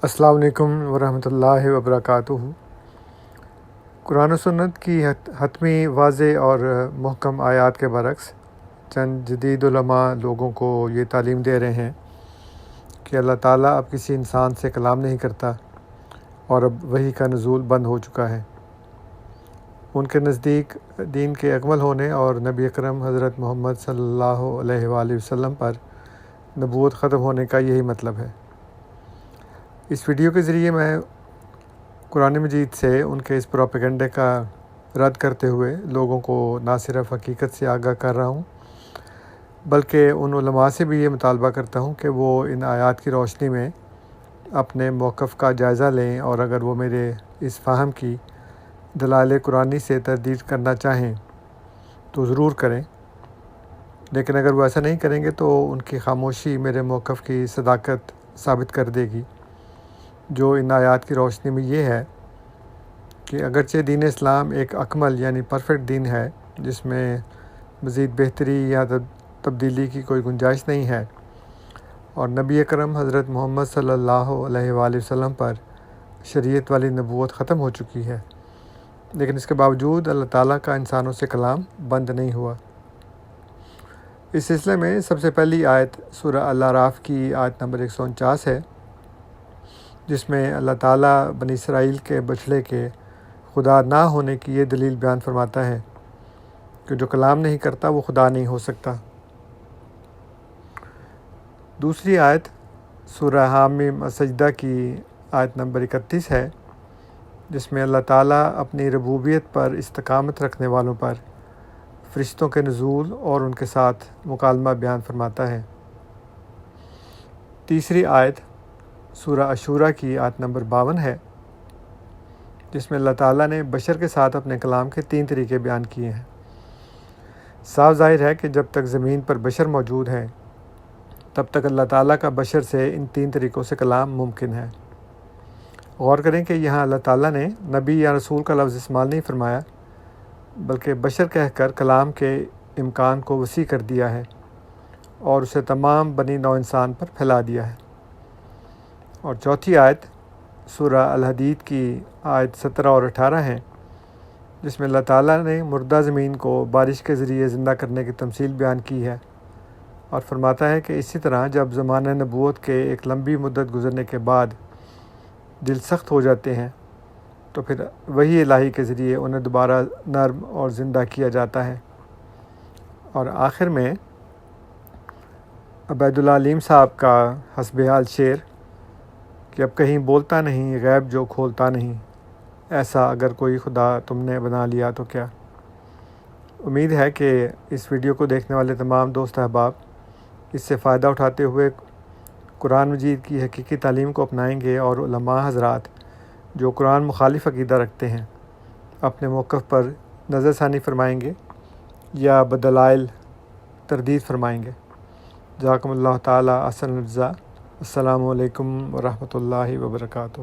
السلام علیکم ورحمۃ اللہ وبرکاتہ۔ قرآن و سنت کی حتمی واضح اور محکم آیات کے برعکس چند جدید علماء لوگوں کو یہ تعلیم دے رہے ہیں کہ اللہ تعالیٰ اب کسی انسان سے کلام نہیں کرتا اور اب وحی کا نزول بند ہو چکا ہے۔ ان کے نزدیک دین کے اکمل ہونے اور نبی اکرم حضرت محمد صلی اللہ علیہ وآلہ وسلم پر نبوت ختم ہونے کا یہی مطلب ہے۔ اس ویڈیو کے ذریعے میں قرآن مجید سے ان کے اس پروپیگنڈے کا رد کرتے ہوئے لوگوں کو نہ صرف حقیقت سے آگاہ کر رہا ہوں بلکہ ان علماء سے بھی یہ مطالبہ کرتا ہوں کہ وہ ان آیات کی روشنی میں اپنے موقف کا جائزہ لیں، اور اگر وہ میرے اس فہم کی دلائل قرآنی سے تردید کرنا چاہیں تو ضرور کریں، لیکن اگر وہ ایسا نہیں کریں گے تو ان کی خاموشی میرے موقف کی صداقت ثابت کر دے گی، جو ان آیات کی روشنی میں یہ ہے کہ اگرچہ دین اسلام ایک اکمل یعنی پرفیکٹ دین ہے جس میں مزید بہتری یا تبدیلی کی کوئی گنجائش نہیں ہے، اور نبی اکرم حضرت محمد صلی اللہ علیہ وآلہ وسلم پر شریعت والی نبوت ختم ہو چکی ہے، لیکن اس کے باوجود اللہ تعالیٰ کا انسانوں سے کلام بند نہیں ہوا۔ اس سلسلے میں سب سے پہلی آیت سورہ الاعراف کی آیت نمبر 149 ہے، جس میں اللہ تعالیٰ بنی اسرائیل کے بچڑے کے خدا نہ ہونے کی یہ دلیل بیان فرماتا ہے کہ جو کلام نہیں کرتا وہ خدا نہیں ہو سکتا۔ دوسری آیت سورہ حامیم السجدہ کی آیت نمبر 31 ہے، جس میں اللہ تعالیٰ اپنی ربوبیت پر استقامت رکھنے والوں پر فرشتوں کے نزول اور ان کے ساتھ مکالمہ بیان فرماتا ہے۔ تیسری آیت سورہ عشورہ کی آیت نمبر 52 ہے، جس میں اللہ تعالیٰ نے بشر کے ساتھ اپنے کلام کے 3 طریقے بیان کیے ہیں۔ صاف ظاہر ہے کہ جب تک زمین پر بشر موجود ہیں تب تک اللہ تعالیٰ کا بشر سے ان 3 طریقوں سے کلام ممکن ہے۔ غور کریں کہ یہاں اللہ تعالیٰ نے نبی یا رسول کا لفظ استعمال نہیں فرمایا بلکہ بشر کہہ کر کلام کے امکان کو وسیع کر دیا ہے اور اسے تمام بنی نوع انسان پر پھیلا دیا ہے۔ اور چوتھی آیت سورہ الحدید کی آیت 17 اور 18 ہیں، جس میں اللہ تعالیٰ نے مردہ زمین کو بارش کے ذریعے زندہ کرنے کی تمثیل بیان کی ہے اور فرماتا ہے کہ اسی طرح جب زمانہ نبوت کے ایک لمبی مدت گزرنے کے بعد دل سخت ہو جاتے ہیں تو پھر وحی الہی کے ذریعے انہیں دوبارہ نرم اور زندہ کیا جاتا ہے۔ اور آخر میں عبید اللہ علیم صاحب کا حسب حال شعر کہ اب کہیں بولتا نہیں غیب جو کھولتا نہیں، ایسا اگر کوئی خدا تم نے بنا لیا تو کیا۔ امید ہے کہ اس ویڈیو کو دیکھنے والے تمام دوست احباب اس سے فائدہ اٹھاتے ہوئے قرآن مجید کی حقیقی تعلیم کو اپنائیں گے، اور علماء حضرات جو قرآن مخالف عقیدہ رکھتے ہیں اپنے موقف پر نظر ثانی فرمائیں گے یا بدلائل تردید فرمائیں گے۔ جزاکم اللہ تعالیٰ احسن الجزاء۔ السلام علیکم ورحمۃ اللہ وبرکاتہ۔